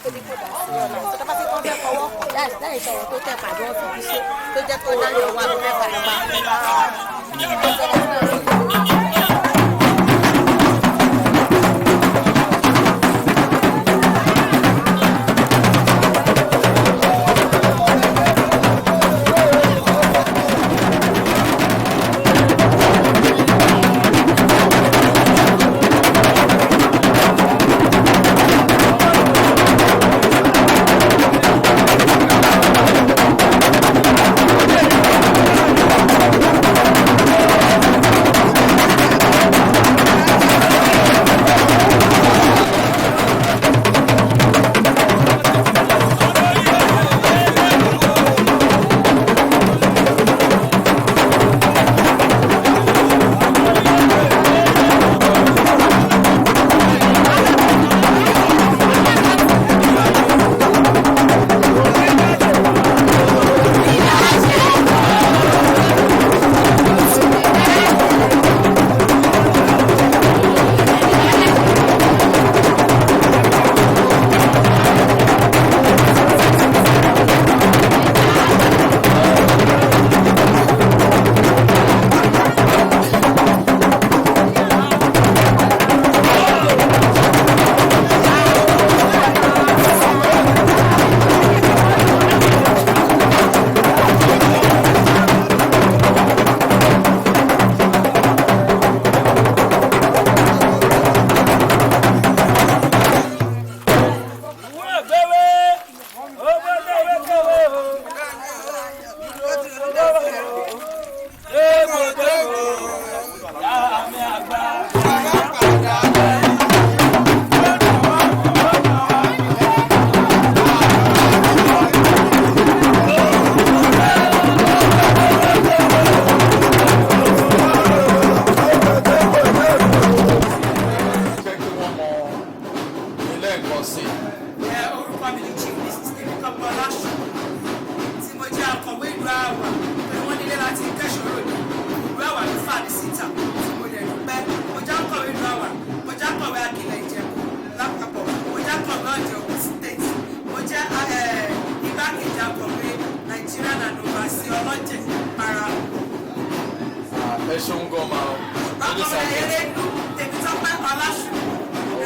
kó ní kó dà sí ọ̀nà tó tó bá ti kọ́ fẹ́ fọwọ́ láì sọ̀rọ̀ tó tẹ̀ pàdé wọn fi ṣe tó jẹ́ kó dáyọ̀ wà ló fẹ́ padà máa fi bá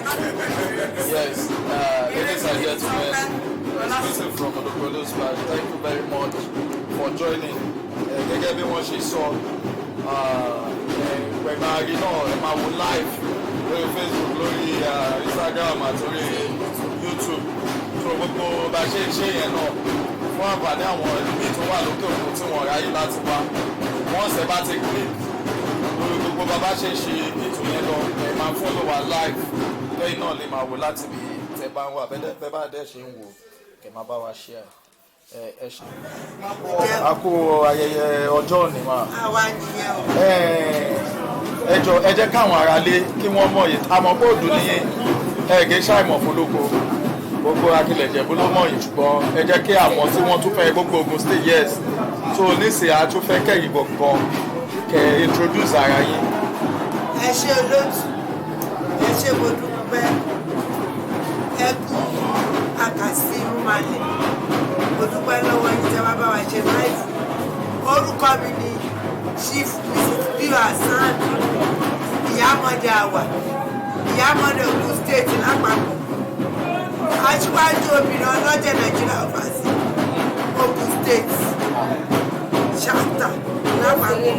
Yes, ladies and gentlemen, exclusive from the Produce Bar. Thank you very much for joining. Gẹ́gẹ́ bí wọ́n ṣe sọ, pẹ̀lú àrí náà ẹ máa wo live lórí Facebook, lórí Instagram àti lórí YouTube. So gbogbo bá ṣe ń ṣe yẹn náà fún àǹfààní àwọn ẹlòmíì tó wà lókè òkun tí wọ́n ráyè láti wá. Wọ́n ṣe bá ti click lórí gbogbo bàbá ṣe ń ṣe ètò yẹn lọ, ẹ máa follow wa live. Lẹ́yìn náà lè máa wò láti bí tẹ́ bá ń wà bẹ́ẹ̀ bá dẹ̀ ṣe ń wò kẹ́ máa bá wa share ẹ ṣe. A kú ayẹyẹ ọjọ́ òní mà. àwa nìyẹn o. Ẹ jọ̀ọ́ ẹ jẹ́ káwọn aráalé kí wọ́n mọ̀ yìí àmọ́ kó dùn ní ẹ̀ẹ́gẹ́ ṣàìmọ̀ fọlọ́kọ gbogbo Akilẹ̀-Ìjẹ̀bú ló mọ̀ yìí ṣùgbọ́n ẹ jẹ́ kí àwọn tí wọ́n tún fẹ́ gbogbo Ogun State yes tó oníṣẹ́ àtúnfẹ́ kẹ́yìn gbọ̀ngàn kẹ́ introduce ara yín. Ẹ ṣe olóòtú ẹ ṣe mo dúpẹ́ ẹ kú àkàsí ìmúmalẹ̀ mo dúpẹ́ lọ́wọ́ yìí tẹ́ bá wa ṣe láìsí. Orúkọ mi ni Chief Mrs. Bio Hasan Ìyámọ̀dé Àwà Ìyámọ̀dé Ogun State lápapọ̀ aṣíwájú obìnrin ọlọ́jẹ̀ Nàìjíríà ọ̀fàṣì Ogun State chapter lápapọ̀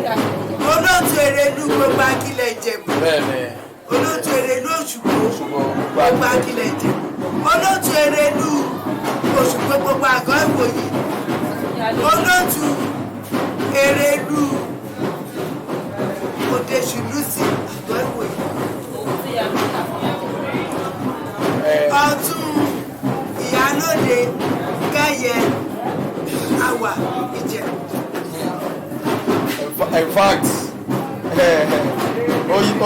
olóòtú Èrèlú gbogbo Akilẹ̀-Ìjẹ̀bú olóòtú Èrèlú Òṣùgbó gbogbo Akilẹ̀-Ìjẹ̀bú olóòtú Èrèlú Òṣùgbó gbogbo Àgọ́ Ìwòyè olóòtú Èrèlú Òdèṣùlùsì Àgọ́ Ìwòyè ọ̀tún Ìyálóde Kẹ́yẹ Awa-Ijebu. In fact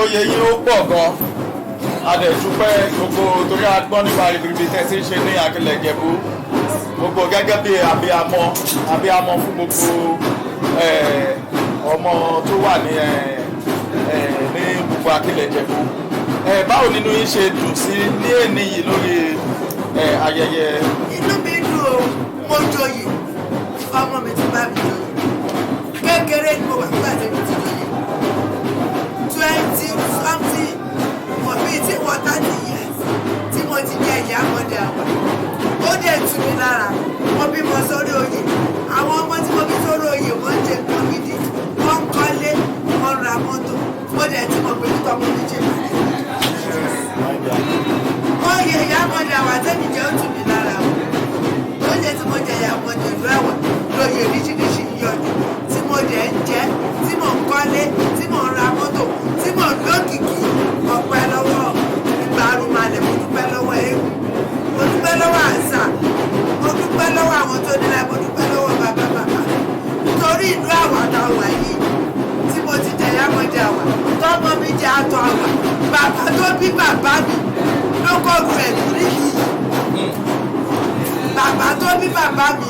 oyè yìí ó pọ̀ gan adẹ̀dúpẹ́ gbogbo torí agbọ́n nípa ribiribi tẹ́sí ṣe ní Akilẹ̀-Ìjẹ̀bú gbogbo gẹ́gẹ́ bí abiyamọ fún gbogbo ọmọ tó wà ní gbogbo Akilẹ̀-Ìjẹ̀bú. Báwo nínú yín ṣe dùn sí ní èní yìí lórí ayẹyẹ. Inú mi dùn o, mo joyè, ọmọ mi ti bá mi joyè. Kékeré ni mo wà nígbà tí mo ti joyè. 20 something, for me tí wọ́n 30 years tí mo ti jẹ́ ìyá ọmọdé àwọn. Ó dẹ̀ tù mí lára, mo bímọ sórí oyè. Àwọn ọmọ tí mo bí sórí oyè wọ́n jẹ nǹkan gidi, wọ́n kọ́lé, wọ́n ra mọ́tò. Mo dẹ̀ tí mo pè ní tọmọ mi jẹ bàrẹ̀. Oyè ìyá ọmọdé àwọn àtẹ́mi jẹ́ ó tù mí lára o. Lóye tí mo jẹ ìyá ọmọdé ìlú ẹ̀wọ̀n, lóye oríṣiríṣi yọjú. Tí mo dẹ̀ ń jẹ, tí mo ń kọ́lé, tí mo ń ra mọ́tò, tí mo ń lókìkí. Ọpẹ́ lọ́wọ́ ìgbàrúmalẹ̀, mo dúpẹ́ lọ́wọ́ ewu. Mo dúpẹ́ lọ́wọ́ àṣà. Mo dúpẹ́ lọ́wọ́ àwọn tó nílẹ̀, mo dúpẹ́ lọ́wọ́ bàbá. Nítorí ìlú àwàdà wà yìí tí mo ti jẹ ìyá ọmọdé àwà. Tọ́mọ mi jẹ́ àtọ̀ àwà. Bàbá tó bí bàbá mi ló kọ́lu ẹ̀dùn níyì. Bàbá tó bí bàbá mi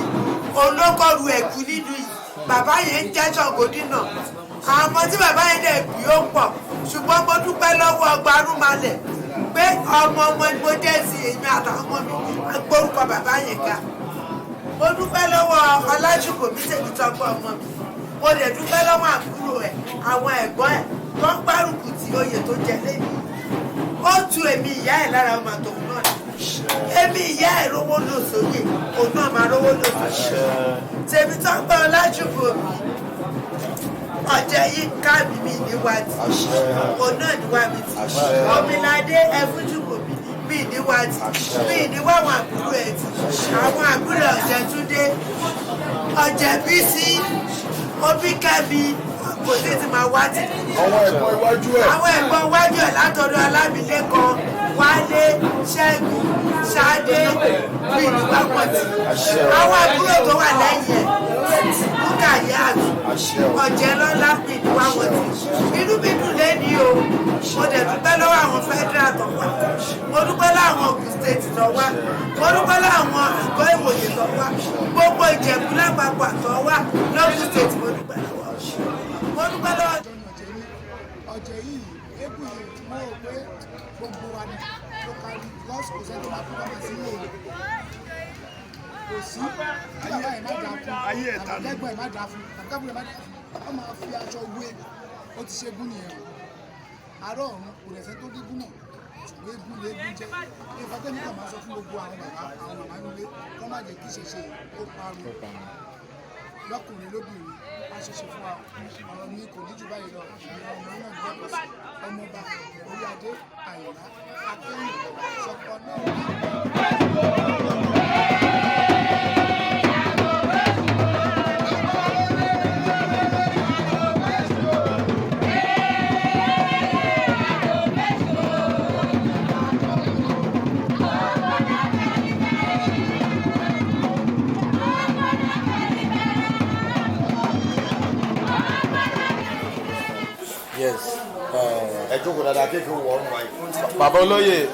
olókọ́lu ẹ̀kú nínú yìí. Bàbá yẹn ń jẹ́ ṣọ̀gòdínà. Àwọn ọmọ tí bàbá yẹn dẹ̀ bí ó pọ̀. Ṣùgbọ́n mo dúpẹ́ lọ́wọ́ Ọgbàrúnmalẹ̀ pé ọmọ ni mo jẹ́ sí èmi àtàwọn ọmọ mi gbórúkọ bàbá yẹn ga. Mo dúpẹ́ lọ́wọ́ Ọlájùkò mi tèmi tọ́gbọ́ ọmọ mi. Mo dẹ̀ dúpẹ́ lọ́wọ́ àbúrò ẹ̀, àwọn ẹ̀gbọ́n ẹ̀ tó ń gbárùkù tí oyè tó jẹ lẹ́yìn. Ó tu èmi ìyá ẹ̀ lára ọmọ àtòun náà ni. Èmi ìyá ẹ̀ rówó lò sóyè, òun náà máa rówó lò sóyè. Tèmi tọ́gbọ́ Ọlájùkò mi. Ọ̀jẹ̀ yìí ká mi níwájú. Òun náà níwájú ti. Omilade Ẹfújùkò mi níwájú. Mi níwá àwọn àbúrò ẹ̀ ti. Àwọn àbúrò Ọ̀jẹ̀ Túndé. Ọ̀jẹ̀ Bísí. Obíkẹ́mi. Kò sí ti máa wá ti. Àwọn ẹ̀gbọ́n iwájú ẹ̀. Àwọn ẹ̀gbọ́n iwájú ẹ̀ látọ̀dọ̀ Ọlámilékan, Wálé, Ṣẹ́gun, Ṣadé, mi níwá pọ̀ ti. Àwọn àbúrò tó wà lẹ́yìn ẹ̀. Búkàyáàtù. Ọ̀jẹ̀ lọ́lá mi níwá wọ̀ ti. Inú mi dùn lẹ́ni o. Mo dẹ̀ dúpẹ́ lọ́wọ́ àwọn federal tó wá. Mo dúpẹ́ láwọn Ogun state tó wá. Mo dúpẹ́ láwọn àgọ́ ìwòye tó wá. Gbogbo Ìjẹ̀bú lápapọ̀ tó wá lọ́gùn state mo dúpẹ́ lọ́wọ́. Mo dúpẹ́ lọ́wọ́. Ọ̀jẹ̀ yìí ébù yìí mo rò pé gbogbo wa ni lókàlì lọ́sì kò sẹ́ni máa fún ọmọ sí òòlù. Kò sí ayé ẹ̀ má dà fún àgbẹ̀gbẹ̀ ẹ̀ má dà fún àgbẹ̀gbẹ̀ ẹ̀ má dà fún. Wọ́n máa fi aṣọ wé ó ti ṣe gún nìyẹn. Àárọ̀ ọ̀run kò lẹ̀sẹ̀ tó dígún náà ṣùgbọ́n eégún léégún jẹ́. Ìfọ̀ tẹ́mi kàn máa sọ fún gbogbo àwọn màmá nílé kọ́ má jẹ́ kí ṣẹṣẹ ó parun. Lọ́kùnrin lóbìnrin a ṣẹṣẹ fún wa ọ̀rọ̀ mi kò ní jù báyìí lọ ìran ọmọ náà jẹ́ ọ̀sán ọmọọba Oríadé Àyìnlá Akẹ́yìn Ṣọ̀pọ̀ náà. Bàbá olóyè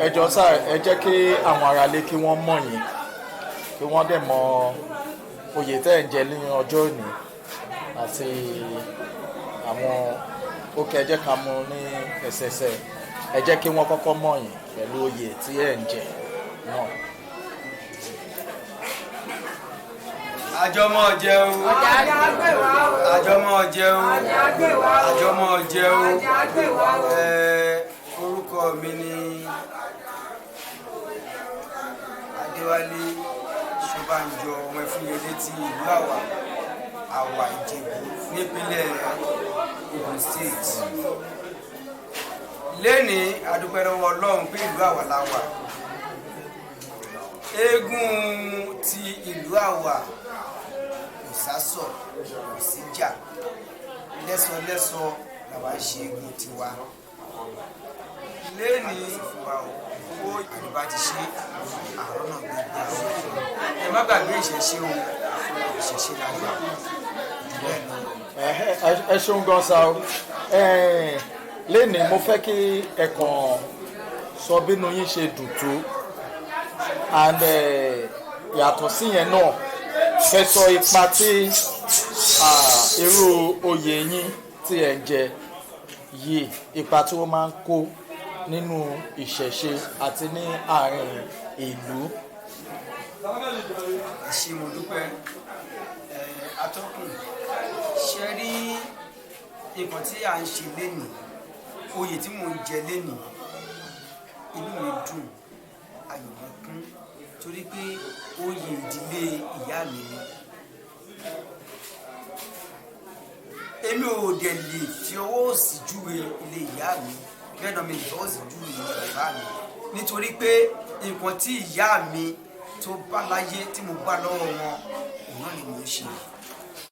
ẹjọ́ sá ẹ jẹ́ kí àwọn aráalé kí wọ́n mọ̀ yín kí wọ́n dẹ̀ mọ oyè tẹ́ ẹ̀ ń jẹ ní ọjọ́ òní àti àwọn òkè ẹ jẹ́ ká mú ní ẹsẹsẹ ẹ jẹ́ kí wọ́n kọ́kọ́ mọ̀ yín pẹ̀lú oyè tí ẹ̀ ń jẹ náà. Àjọmọ́ jẹun àjọmọ́ jẹun àjọmọ́ jẹun orúkọ mi ni Adéwálé Ṣọ́bánjọ ọmọ Ẹfúnyẹlé ti ìlú Awa-Ijebu nípínlẹ̀ Ogun State. Lẹ́ni adúpẹ́ lọ́wọ́ Ọlọ́run pé ìlú Àwà la wà. Eégún ti ìlú Àwà kò sásọ̀ kò síjà lẹ́sọlẹ́sọ làwa ṣe eégún tiwa. Lẹ́ni owó àdìbá ti ṣe àárọ̀ náà gbogbo àwọn ẹ má gbàgbé ìṣẹ̀ṣe o ìṣẹ̀ṣe làgbà ìdílé náà. Ẹ ṣeun gan sa o lẹ́ni mo fẹ́ kí ẹ kàn sọ bínú yín ṣe dùn tó and yàtọ̀ sí yẹn náà fẹ́ sọ ipa tí irú oyè yín tí ẹ̀ ń jẹ yìí ipa tí wọ́n máa ń kó nínú ìṣẹ̀ṣe àti ní àárín ìlú. Ṣé mo dúpẹ́ atọ́kùn ṣe rí nǹkan tí à ń ṣe lénìí, oyè tí mò ń jẹ lénìí, inú mi dùn, ayọ̀ mi kún torí pé oyè ìdílé ìyá mi ni. Èmi ò dẹ̀ lè fi ọwọ́ òsì júwe ilé ìyá mi, bẹ́ẹ̀ náà mi lè fọwọ́ òsì júwe ilé bàbá mi nítorí pé nǹkan tí ìyá mi tó bá láyé tí mo bá lọ́wọ́ wọn òun náà ni mo ń ṣe.